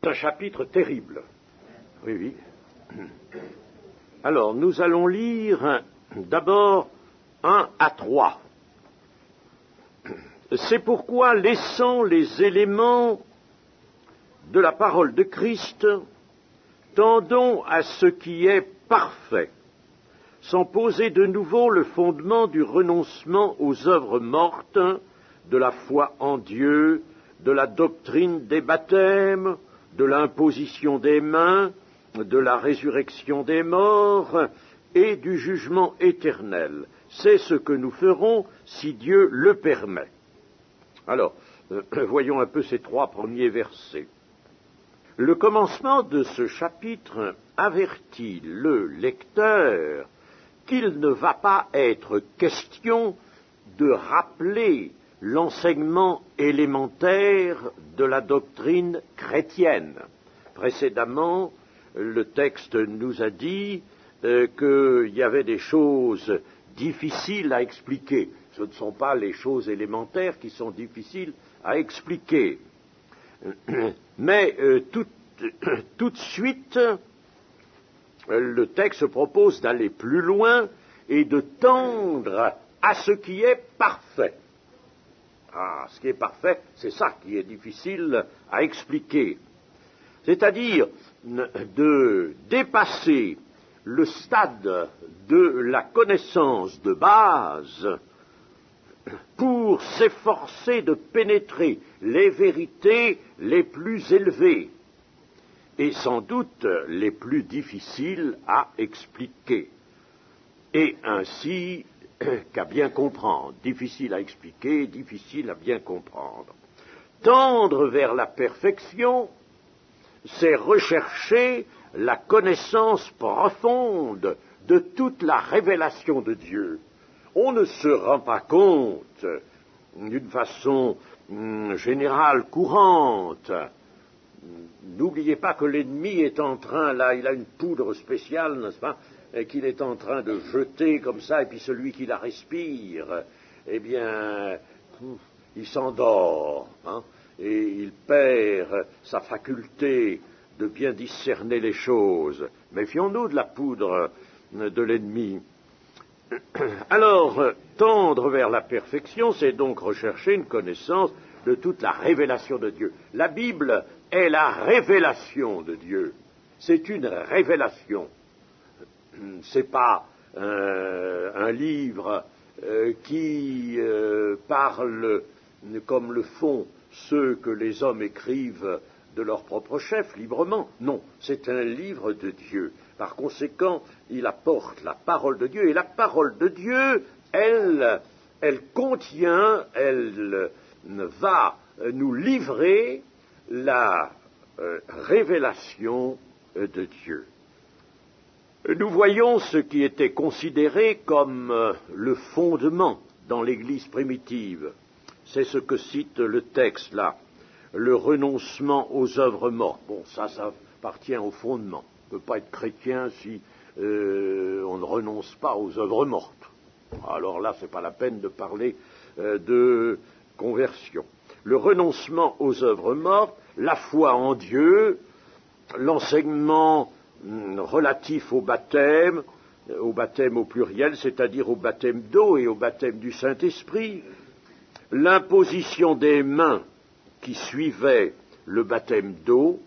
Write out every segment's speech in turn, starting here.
C'est un chapitre terrible. Oui. Alors, nous allons lire d'abord 1 à 3. C'est pourquoi, laissant les éléments de la parole de Christ, tendons à ce qui est parfait, sans poser de nouveau le fondement du renoncement aux œuvres mortes, de la foi en Dieu, de la doctrine des baptêmes, de l'imposition des mains, de la résurrection des morts et du jugement éternel. C'est ce que nous ferons si Dieu le permet. Alors, voyons un peu ces 3 premiers versets. Le commencement de ce chapitre avertit le lecteur qu'il ne va pas être question de rappeler l'enseignement élémentaire de la doctrine chrétienne. Précédemment, le texte nous a dit qu'il y avait des choses difficiles à expliquer. Ce ne sont pas les choses élémentaires qui sont difficiles à expliquer. Mais tout de suite, le texte propose d'aller plus loin et de tendre à ce qui est parfait. Ah, ce qui est parfait, c'est ça qui est difficile à expliquer. C'est-à-dire de dépasser le stade de la connaissance de base pour s'efforcer de pénétrer les vérités les plus élevées et sans doute les plus difficiles à expliquer, et ainsi qu'à bien comprendre. Difficile à expliquer, difficile à bien comprendre. Tendre vers la perfection, c'est rechercher la connaissance profonde de toute la révélation de Dieu. On ne se rend pas compte d'une façon générale, courante. N'oubliez pas que l'ennemi est en train, là, il a une poudre spéciale, n'est-ce pas, qu'il est en train de jeter comme ça, et puis celui qui la respire, eh bien, il s'endort, et il perd sa faculté de bien discerner les choses. Méfions-nous de la poudre de l'ennemi. Alors, tendre vers la perfection, c'est donc rechercher une connaissance de toute la révélation de Dieu. La Bible est la révélation de Dieu. C'est une révélation. C'est pas un livre qui parle comme le font ceux que les hommes écrivent de leur propre chef, librement. Non, c'est un livre de Dieu. Par conséquent, il apporte la parole de Dieu, et la parole de Dieu, elle contient, elle va nous livrer la révélation de Dieu. Nous voyons ce qui était considéré comme le fondement dans l'Église primitive. C'est ce que cite le texte là, le renoncement aux œuvres mortes. Bon, ça appartient au fondement. On ne peut pas être chrétien si on ne renonce pas aux œuvres mortes. Alors là, ce n'est pas la peine de parler de conversion. Le renoncement aux œuvres mortes, la foi en Dieu, l'enseignement relatif au baptême au pluriel, c'est-à-dire au baptême d'eau et au baptême du Saint-Esprit, l'imposition des mains qui suivait le baptême d'eau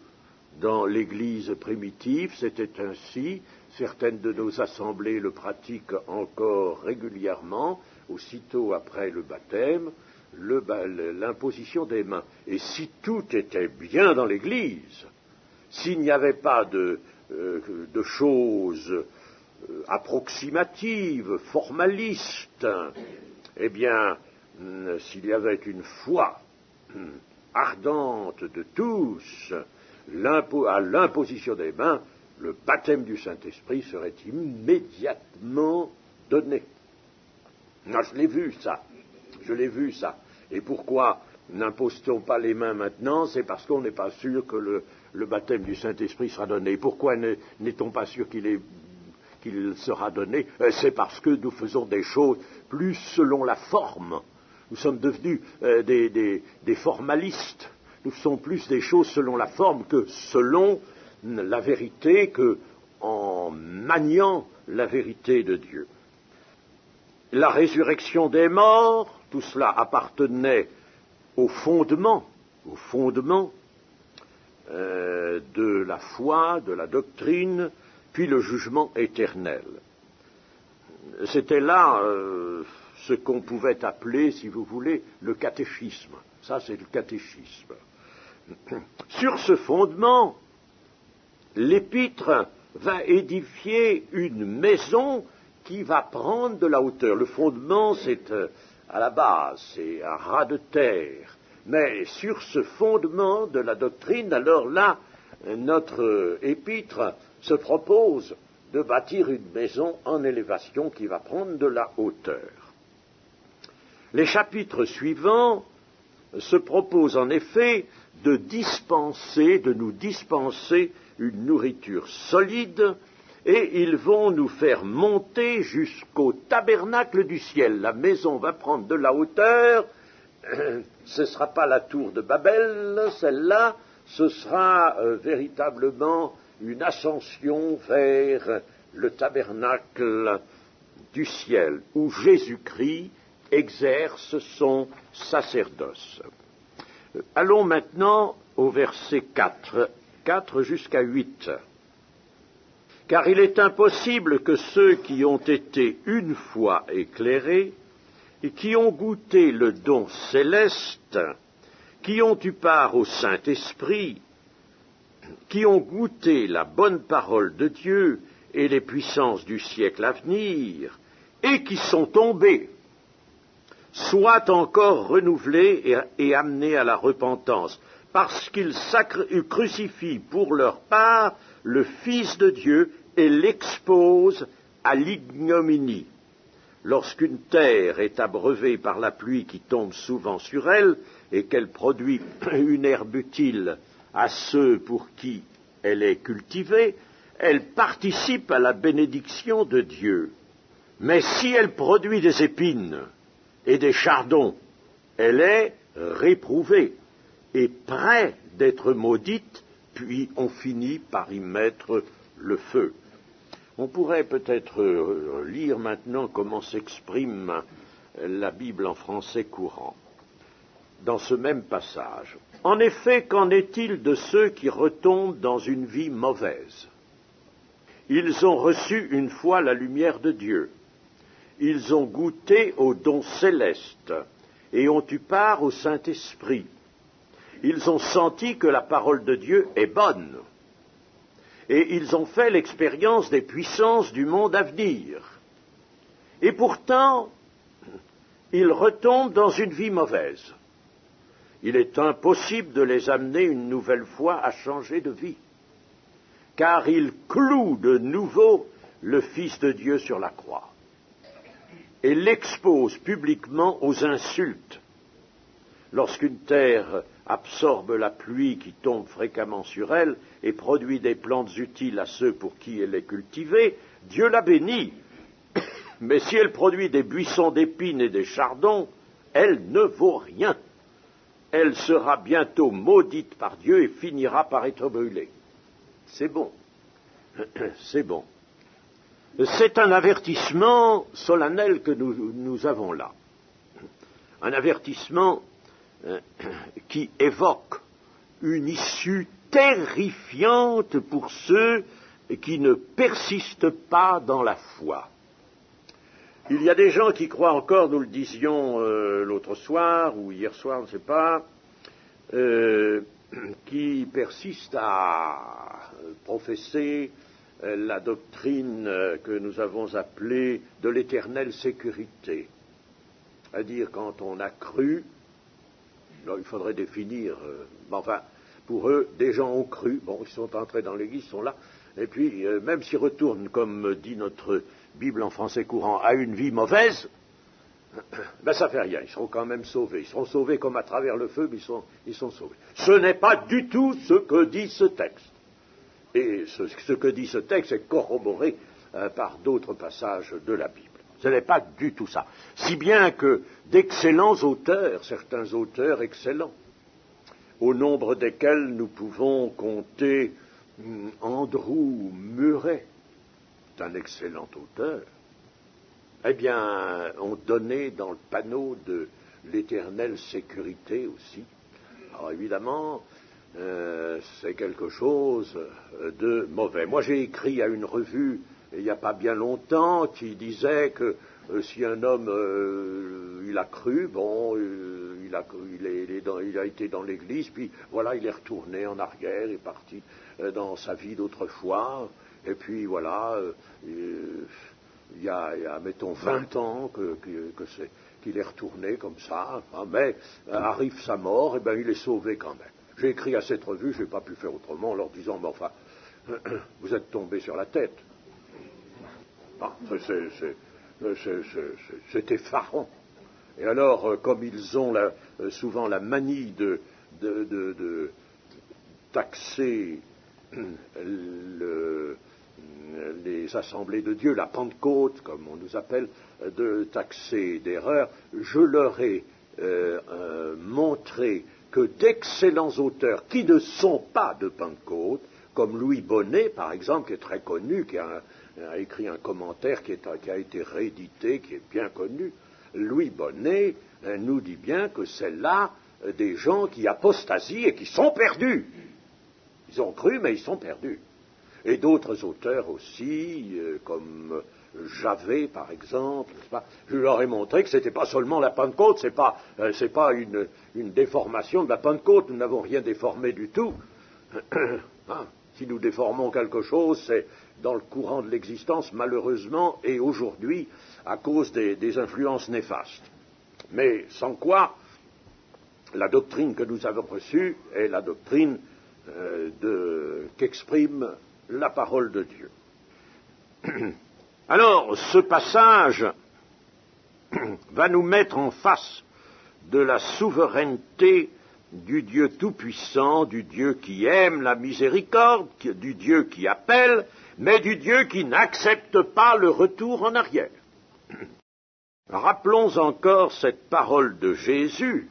dans l'Église primitive, c'était ainsi. Certaines de nos assemblées le pratiquent encore régulièrement, aussitôt après le baptême, l'imposition des mains. Et si tout était bien dans l'Église, s'il n'y avait pas de choses approximatives, formalistes, eh bien, s'il y avait une foi ardente de tous à l'imposition des mains, le baptême du Saint-Esprit serait immédiatement donné. Non, je l'ai vu ça. Et pourquoi n'impose-t-on pas les mains maintenant? C'est parce qu'on n'est pas sûr que le baptême du Saint-Esprit sera donné. Pourquoi n'est-on pas sûr qu'il sera donné? C'est parce que nous faisons des choses plus selon la forme. Nous sommes devenus des formalistes. nous faisons plus des choses selon la forme que selon la vérité, que en maniant la vérité de Dieu. La résurrection des morts, tout cela appartenait au fondement de la foi, de la doctrine, puis le jugement éternel. C'était là ce qu'on pouvait appeler, si vous voulez, le catéchisme. Ça, c'est le catéchisme. Sur ce fondement, l'épître va édifier une maison qui va prendre de la hauteur. Le fondement, c'est à la base, c'est un ras de terre. Mais sur ce fondement de la doctrine, alors là, notre épître se propose de bâtir une maison en élévation qui va prendre de la hauteur. Les chapitres suivants se proposent en effet de nous dispenser une nourriture solide, et ils vont nous faire monter jusqu'au tabernacle du ciel. La maison va prendre de la hauteur, ce ne sera pas la tour de Babel, celle-là, ce sera véritablement une ascension vers le tabernacle du ciel, où Jésus-Christ exerce son sacerdoce. Allons maintenant au verset 4 jusqu'à 8. Car il est impossible que ceux qui ont été une fois éclairés, et qui ont goûté le don céleste, qui ont eu part au Saint-Esprit, qui ont goûté la bonne parole de Dieu et les puissances du siècle à venir, et qui sont tombés, soient encore renouvelés et amenés à la repentance, parce qu'ils crucifient pour leur part le Fils de Dieu et l'exposent à l'ignominie. Lorsqu'une terre est abreuvée par la pluie qui tombe souvent sur elle, et qu'elle produit une herbe utile à ceux pour qui elle est cultivée, elle participe à la bénédiction de Dieu. Mais si elle produit des épines et des chardons, elle est réprouvée et près d'être maudite, puis on finit par y mettre le feu. On pourrait peut-être lire maintenant comment s'exprime la Bible en français courant, dans ce même passage. En effet, qu'en est-il de ceux qui retombent dans une vie mauvaise? Ils ont reçu une fois la lumière de Dieu. Ils ont goûté au don céleste et ont eu part au Saint-Esprit. Ils ont senti que la parole de Dieu est bonne. Et ils ont fait l'expérience des puissances du monde à venir. Et pourtant, ils retombent dans une vie mauvaise. Il est impossible de les amener une nouvelle fois à changer de vie, car ils clouent de nouveau le Fils de Dieu sur la croix et l'exposent publiquement aux insultes. Lorsqu'une terre absorbe la pluie qui tombe fréquemment sur elle et produit des plantes utiles à ceux pour qui elle est cultivée, Dieu la bénit. Mais si elle produit des buissons d'épines et des chardons, elle ne vaut rien. Elle sera bientôt maudite par Dieu et finira par être brûlée. C'est bon. C'est bon. C'est un avertissement solennel que nous avons là. Un avertissement qui évoque une issue terrifiante pour ceux qui ne persistent pas dans la foi. Il y a des gens qui croient encore, nous le disions l'autre soir ou hier soir, je ne sais pas, qui persistent à professer la doctrine que nous avons appelée de l'éternelle sécurité. C'est-à-dire, quand on a cru, là, il faudrait définir, enfin, pour eux, des gens ont cru, bon, ils sont entrés dans l'église, ils sont là, et puis, même s'ils retournent, comme dit notre Bible en français courant, à une vie mauvaise, ben ça fait rien, ils seront quand même sauvés. Ils seront sauvés comme à travers le feu, mais ils sont sauvés. Ce n'est pas du tout ce que dit ce texte. Et ce que dit ce texte est corroboré par d'autres passages de la Bible. Ce n'est pas du tout ça. Si bien que d'excellents auteurs, certains auteurs excellents, au nombre desquels nous pouvons compter Andrew Murray, c'est un excellent auteur, eh bien, ont donné dans le panneau de l'éternelle sécurité aussi. Alors évidemment, c'est quelque chose de mauvais. Moi, j'ai écrit à une revue, il n'y a pas bien longtemps, qui disait que si un homme, il a cru, bon, il a été dans l'église, puis voilà, il est retourné en arrière, il est parti dans sa vie d'autrefois, et puis voilà, il y a, mettons, 20 ans qu'il est retourné comme ça, hein, mais arrive sa mort, et bien il est sauvé quand même. J'ai écrit à cette revue, je n'ai pas pu faire autrement, en leur disant, mais enfin, vous êtes tombé sur la tête. Bon, c'est effarant. Et alors, comme ils ont souvent la manie de taxer les assemblées de Dieu, la Pentecôte, comme on nous appelle, de taxer d'erreurs, je leur ai montré que d'excellents auteurs qui ne sont pas de Pentecôte, comme Louis Bonnet, par exemple, qui est très connu, qui a écrit un commentaire qui a été réédité, qui est bien connu, Louis Bonnet nous dit bien que c'est là des gens qui apostasient et qui sont perdus. Ils ont cru, mais ils sont perdus. Et d'autres auteurs aussi, comme Javet, par exemple, je leur ai montré que ce n'était pas seulement la Pentecôte, c'est pas une déformation de la Pentecôte, nous n'avons rien déformé du tout. Si nous déformons quelque chose, c'est dans le courant de l'existence, malheureusement, et aujourd'hui, à cause des influences néfastes. Mais sans quoi, la doctrine que nous avons reçue est la doctrine qu'exprime la parole de Dieu. Alors, ce passage va nous mettre en face de la souveraineté du Dieu tout-puissant, du Dieu qui aime la miséricorde, du Dieu qui appelle, mais du Dieu qui n'accepte pas le retour en arrière. Rappelons encore cette parole de Jésus.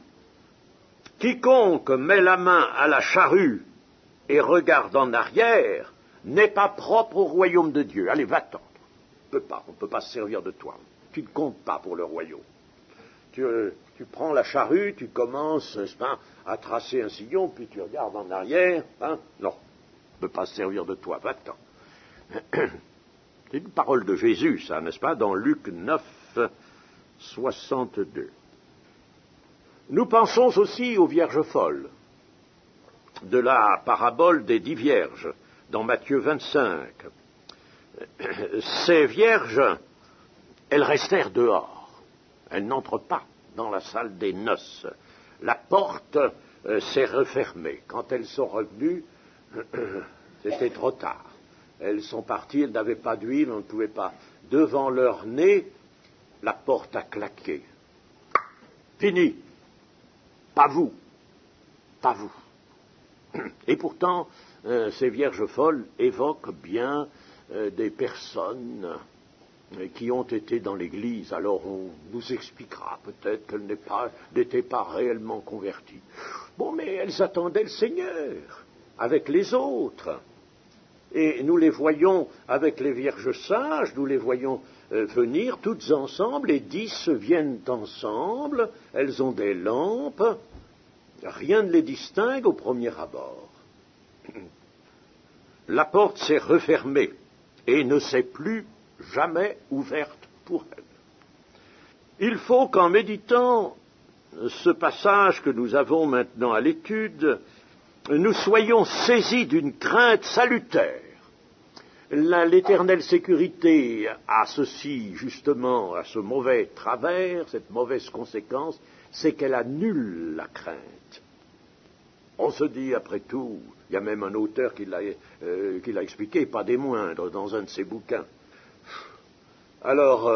Quiconque met la main à la charrue et regarde en arrière n'est pas propre au royaume de Dieu. Allez, va-t'en. On ne peut pas se servir de toi. Tu ne comptes pas pour le royaume. Tu prends la charrue, tu commences, n'est-ce pas, à tracer un sillon, puis tu regardes en arrière. Hein? Non, on ne peut pas se servir de toi. Va-t'en. C'est une parole de Jésus, ça, n'est-ce pas, dans Luc 9, 62. Nous pensons aussi aux vierges folles, de la parabole des 10 vierges, dans Matthieu 25. Ces vierges, elles restèrent dehors. Elles n'entrent pas dans la salle des noces. La porte s'est refermée. Quand elles sont revenues, c'était trop tard. Elles sont parties, elles n'avaient pas d'huile, on ne pouvait pas. Devant leur nez, la porte a claqué. Fini. Pas vous. Pas vous. Et pourtant, ces vierges folles évoquent bien des personnes qui ont été dans l'Église. Alors on nous expliquera peut-être qu'elles n'étaient pas réellement converties. Bon, mais elles attendaient le Seigneur avec les autres. Et nous les voyons avec les vierges sages, nous les voyons venir toutes ensemble, les 10 viennent ensemble, elles ont des lampes, rien ne les distingue au premier abord. La porte s'est refermée et ne s'est plus jamais ouverte pour elles. Il faut qu'en méditant ce passage que nous avons maintenant à l'étude, nous soyons saisis d'une crainte salutaire. L'éternelle sécurité a ceci, justement, a ce mauvais travers, cette mauvaise conséquence, c'est qu'elle annule la crainte. On se dit, après tout, il y a même un auteur qui l'a expliqué, pas des moindres, dans un de ses bouquins. Alors,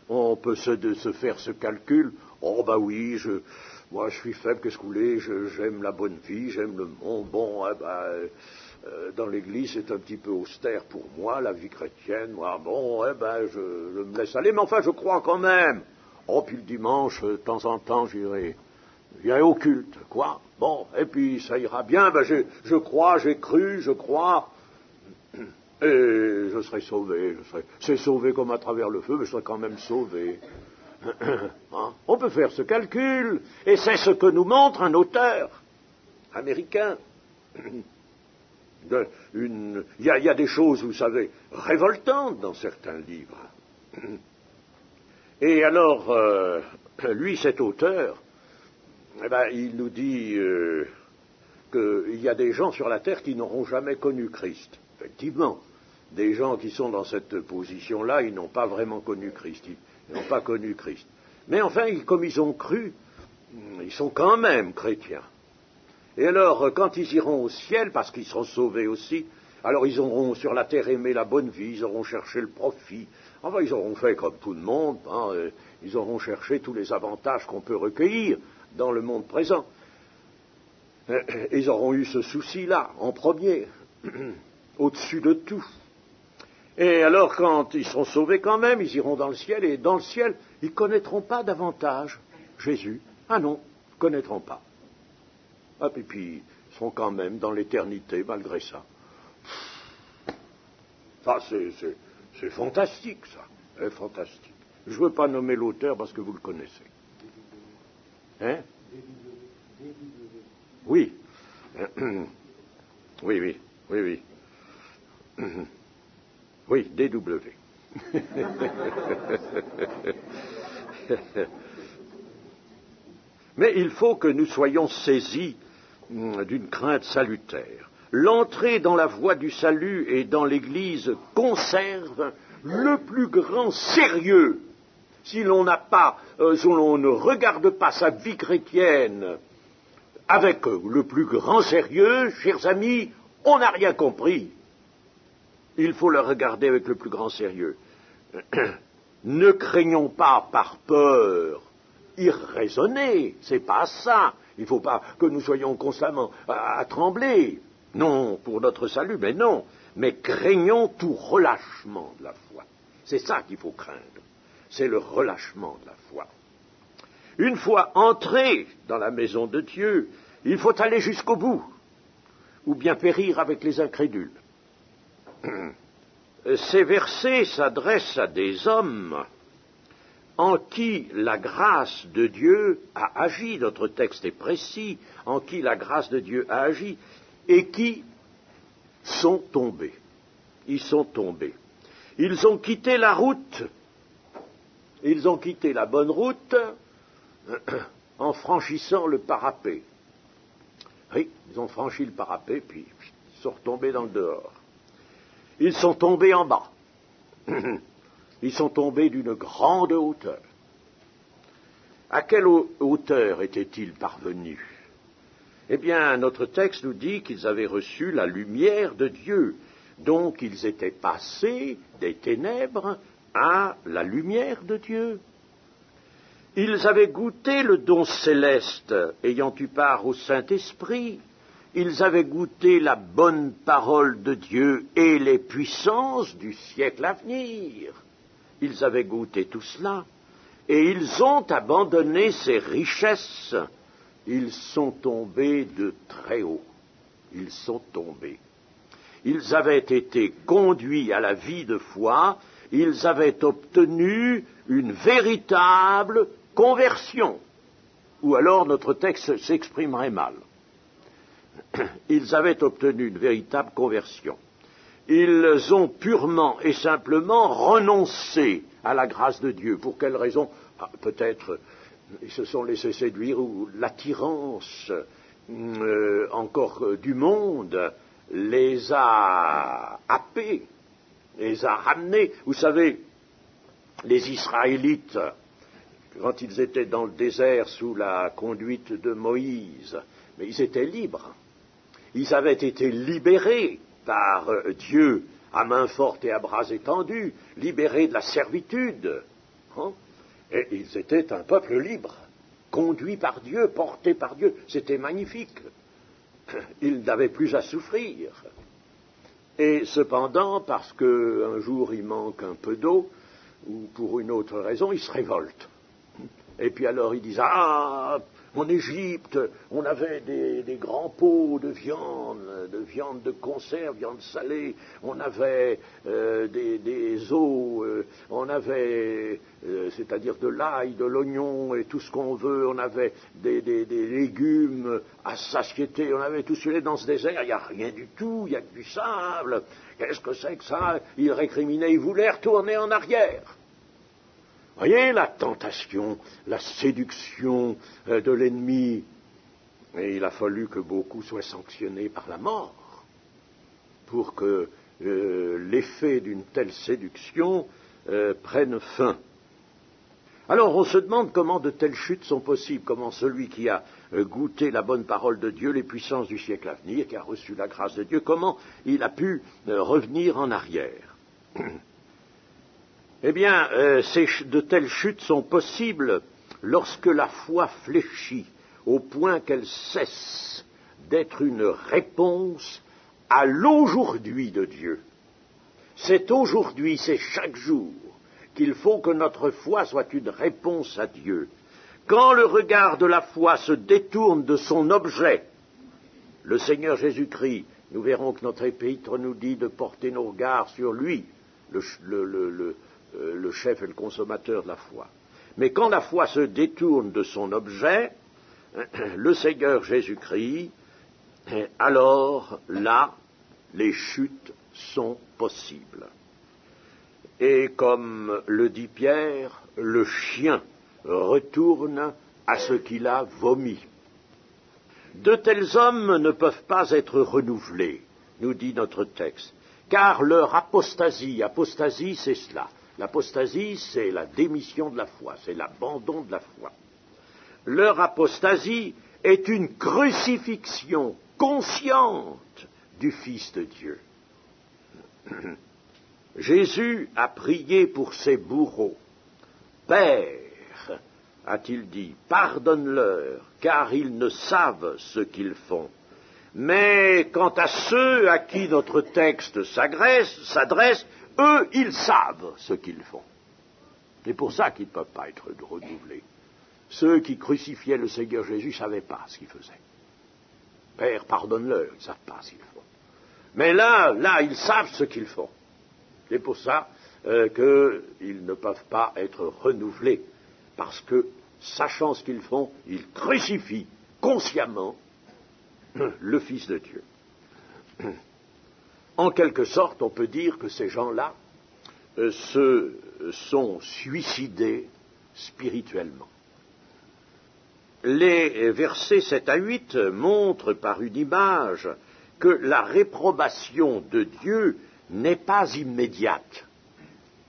on peut se faire ce calcul, oh bah oui, moi je suis faible, qu'est-ce que vous voulez, j'aime la bonne vie, j'aime le monde, bon, dans l'église c'est un petit peu austère pour moi, la vie chrétienne, moi, bon, je me laisse aller, mais enfin je crois quand même. Oh, puis le dimanche, de temps en temps, j'irai il y a au culte, quoi. Bon, et puis ça ira bien, ben je crois, j'ai cru, je crois, et je serai sauvé, c'est sauvé comme à travers le feu, mais je serai quand même sauvé. Hein? On peut faire ce calcul, et c'est ce que nous montre un auteur américain. Il y a des choses, vous savez, révoltantes dans certains livres. Et alors, lui, cet auteur, eh ben, il nous dit qu'il y a des gens sur la terre qui n'auront jamais connu Christ. Effectivement, des gens qui sont dans cette position-là, ils n'ont pas vraiment connu Christ. Ils n'ont pas connu Christ. Mais enfin, comme ils ont cru, ils sont quand même chrétiens. Et alors, quand ils iront au ciel, parce qu'ils seront sauvés aussi, alors ils auront sur la terre aimé la bonne vie, ils auront cherché le profit. Enfin, ils auront fait comme tout le monde, hein, ils auront cherché tous les avantages qu'on peut recueillir dans le monde présent. Ils auront eu ce souci-là, en premier, au-dessus de tout. Et alors, quand ils seront sauvés quand même, ils iront dans le ciel, et dans le ciel, ils ne connaîtront pas davantage Jésus. Ah non, ils ne connaîtront pas. Ah, et puis, ils seront quand même dans l'éternité, malgré ça. Ça, c'est fantastique, ça. C'est fantastique. Je ne veux pas nommer l'auteur parce que vous le connaissez. Hein? Oui. Oui. Oui, DW. Mais il faut que nous soyons saisis d'une crainte salutaire. L'entrée dans la voie du salut et dans l'Église conserve le plus grand sérieux. Si l'on ne regarde pas sa vie chrétienne avec le plus grand sérieux, chers amis, on n'a rien compris. Il faut le regarder avec le plus grand sérieux. Ne craignons pas par peur irraisonnée, c'est pas ça. Il ne faut pas que nous soyons constamment à trembler. Non, pour notre salut, mais non. Mais craignons tout relâchement de la foi. C'est ça qu'il faut craindre. C'est le relâchement de la foi. Une fois entré dans la maison de Dieu, il faut aller jusqu'au bout, ou bien périr avec les incrédules. Ces versets s'adressent à des hommes en qui la grâce de Dieu a agi, notre texte est précis, en qui la grâce de Dieu a agi, et qui sont tombés. Ils sont tombés. Ils ont quitté la route, ils ont quitté la bonne route en franchissant le parapet. Oui, ils ont franchi le parapet, puis ils sont retombés dans le dehors. Ils sont tombés en bas. Ils sont tombés d'une grande hauteur. À quelle hauteur étaient-ils parvenus? Eh bien, notre texte nous dit qu'ils avaient reçu la lumière de Dieu. Donc, ils étaient passés des ténèbres à la lumière de Dieu. Ils avaient goûté le don céleste, ayant eu part au Saint-Esprit. Ils avaient goûté la bonne parole de Dieu et les puissances du siècle à venir. Ils avaient goûté tout cela, et ils ont abandonné ces richesses. Ils sont tombés de très haut. Ils sont tombés. Ils avaient été conduits à la vie de foi, ils avaient obtenu une véritable conversion. Ou alors notre texte s'exprimerait mal. Ils avaient obtenu une véritable conversion. Ils ont purement et simplement renoncé à la grâce de Dieu. Pour quelle raison? Peut-être ils se sont laissés séduire, ou l'attirance encore du monde les a happés, les a ramenés. Vous savez, les Israélites, quand ils étaient dans le désert sous la conduite de Moïse, mais ils étaient libres. Ils avaient été libérés par Dieu à main forte et à bras étendus, libérés de la servitude. Hein? Et ils étaient un peuple libre, conduit par Dieu, porté par Dieu. C'était magnifique. Ils n'avaient plus à souffrir. Et cependant, parce qu'un jour il manque un peu d'eau, ou pour une autre raison, ils se révoltent. Et puis alors ils disent, En Égypte, on avait des grands pots de viande de conserve, viande salée, on avait des os, on avait, c'est-à-dire de l'ail, de l'oignon et tout ce qu'on veut, on avait des légumes à satiété, on avait tout cela dans ce désert, il n'y a rien du tout, il n'y a que du sable. Qu'est-ce que c'est que ça? Il récriminait, il voulait retourner en arrière. Voyez la tentation, la séduction de l'ennemi. Et il a fallu que beaucoup soient sanctionnés par la mort pour que l'effet d'une telle séduction prenne fin. Alors on se demande comment de telles chutes sont possibles, comment celui qui a goûté la bonne parole de Dieu, les puissances du siècle à venir, qui a reçu la grâce de Dieu, comment il a pu revenir en arrière. Eh bien, de telles chutes sont possibles lorsque la foi fléchit au point qu'elle cesse d'être une réponse à l'aujourd'hui de Dieu. C'est aujourd'hui, c'est chaque jour qu'il faut que notre foi soit une réponse à Dieu. Quand le regard de la foi se détourne de son objet, le Seigneur Jésus-Christ, nous verrons que notre épître nous dit de porter nos regards sur lui, le chef et le consommateur de la foi. Mais quand la foi se détourne de son objet, le Seigneur Jésus-Christ, alors là, les chutes sont possibles. Et comme le dit Pierre, le chien retourne à ce qu'il a vomi. De tels hommes ne peuvent pas être renouvelés, nous dit notre texte, car leur apostasie c'est cela. L'apostasie, c'est la démission de la foi, c'est l'abandon de la foi. Leur apostasie est une crucifixion consciente du Fils de Dieu. Jésus a prié pour ses bourreaux. Père, a-t-il dit, pardonne-leur, car ils ne savent ce qu'ils font. Mais quant à ceux à qui notre texte s'adresse, eux, ils savent ce qu'ils font. C'est pour ça qu'ils ne peuvent pas être renouvelés. Ceux qui crucifiaient le Seigneur Jésus ne savaient pas ce qu'ils faisaient. Père, pardonne-leur, ils ne savent pas ce qu'ils font. Mais là, ils savent ce qu'ils font. C'est pour ça qu'ils ne peuvent pas être renouvelés. Parce que, sachant ce qu'ils font, ils crucifient consciemment le Fils de Dieu. En quelque sorte, on peut dire que ces gens-là se sont suicidés spirituellement. Les versets 7 à 8 montrent par une image que la réprobation de Dieu n'est pas immédiate.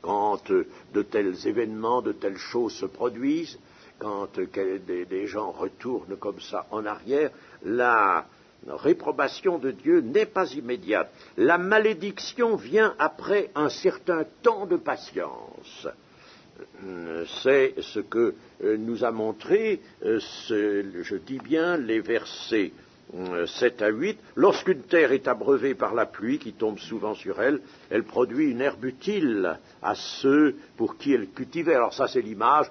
Quand de tels événements, de telles choses se produisent, quand des gens retournent comme ça en arrière, la réprobation de Dieu n'est pas immédiate. La malédiction vient après un certain temps de patience. C'est ce que nous a montré, je dis bien, les versets 7 à 8. Lorsqu'une terre est abreuvée par la pluie qui tombe souvent sur elle, elle produit une herbe utile à ceux pour qui elle cultivait. Alors ça, c'est l'image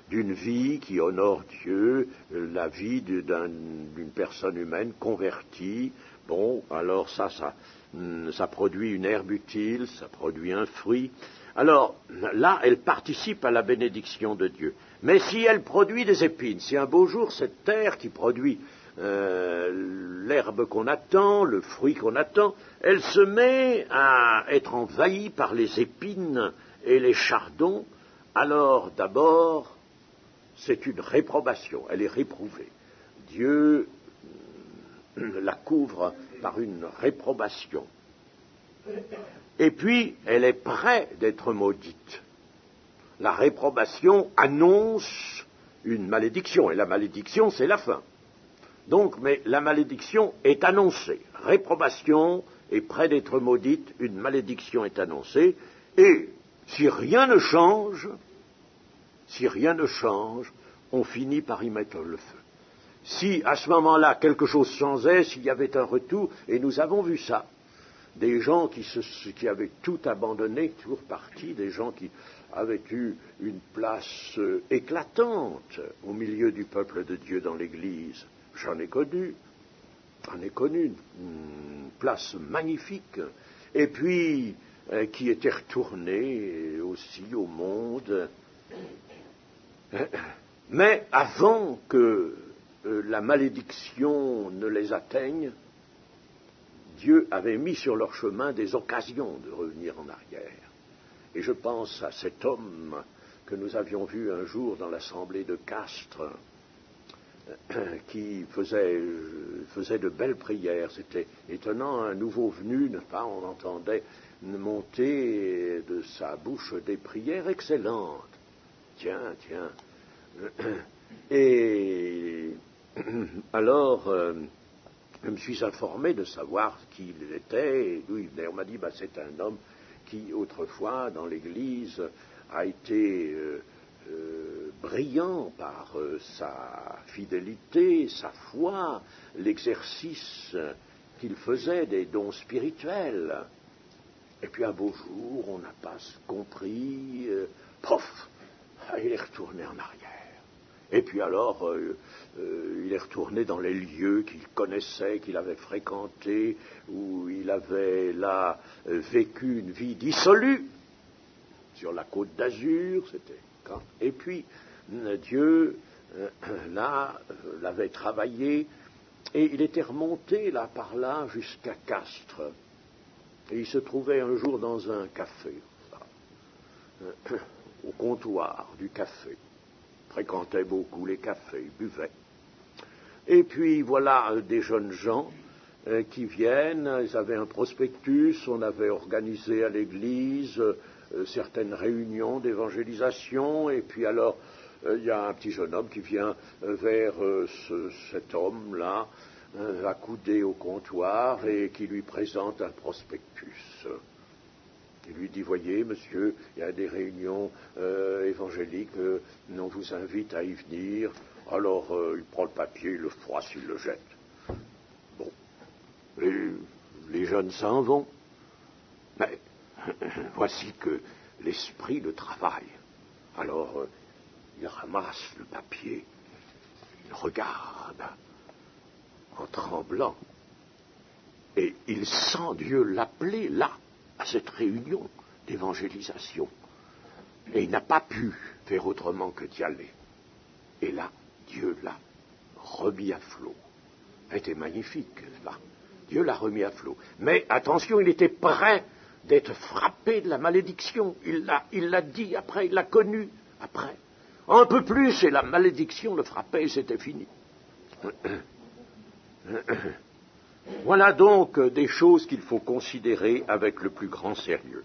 d'une vie qui honore Dieu, la vie d'une personne humaine convertie. Bon, alors ça produit une herbe utile, ça produit un fruit. Alors là, elle participe à la bénédiction de Dieu. Mais si elle produit des épines, si un beau jour cette terre qui produit l'herbe qu'on attend, le fruit qu'on attend, elle se met à être envahie par les épines et les chardons, alors d'abord, c'est une réprobation, elle est réprouvée. Dieu la couvre par une réprobation. Et puis, elle est près d'être maudite. La réprobation annonce une malédiction, et la malédiction, c'est la fin. Donc, mais la malédiction est annoncée. Réprobation est près d'être maudite, une malédiction est annoncée, et si rien ne change, on finit par y mettre le feu. Si, à ce moment-là, quelque chose changeait, s'il y avait un retour, et nous avons vu ça, des gens qui avaient tout abandonné, toujours partis, des gens qui avaient eu une place éclatante au milieu du peuple de Dieu dans l'Église. J'en ai connu une place magnifique, et puis qui étaient retournés aussi au monde. Mais avant que la malédiction ne les atteigne, Dieu avait mis sur leur chemin des occasions de revenir en arrière. Et je pense à cet homme que nous avions vu un jour dans l'assemblée de Castres, qui faisait de belles prières. C'était étonnant, un nouveau venu, n'est-ce pas, on entendait monter de sa bouche des prières excellentes. Tiens. Et alors, je me suis informé de savoir qui il était et d'où il venait. On m'a dit, c'est un homme qui, autrefois, dans l'Église, a été brillant par sa fidélité, sa foi, l'exercice qu'il faisait des dons spirituels. Et puis un beau jour, on n'a pas compris, il est retourné en arrière. Et puis alors, il est retourné dans les lieux qu'il connaissait, qu'il avait fréquentés, où il avait là vécu une vie dissolue, sur la côte d'Azur, c'était quand. Et puis, Dieu, là, l'avait travaillé, et il était remonté là, par là, jusqu'à Castres. Et il se trouvait un jour dans un café, au comptoir du café. Fréquentait beaucoup les cafés, buvait. Et puis voilà des jeunes gens qui viennent, ils avaient un prospectus, on avait organisé à l'église certaines réunions d'évangélisation, et puis alors il y a un petit jeune homme qui vient vers cet homme-là, accoudé au comptoir, et qui lui présente un prospectus. Il lui dit, voyez, monsieur, il y a des réunions évangéliques, on vous invite à y venir. Alors, il prend le papier, il le froisse, il le jette. Bon, les jeunes s'en vont. Mais voici que l'esprit le travaille. Alors, il ramasse le papier, il regarde, en tremblant, et il sent Dieu l'appeler là, à cette réunion d'évangélisation. Et il n'a pas pu faire autrement que d'y aller. Et là, Dieu l'a remis à flot. C'était magnifique, là. Dieu l'a remis à flot. Mais attention, il était prêt d'être frappé de la malédiction. Il l'a dit après, il l'a connu après. Un peu plus, et la malédiction le frappait et c'était fini. Voilà donc des choses qu'il faut considérer avec le plus grand sérieux.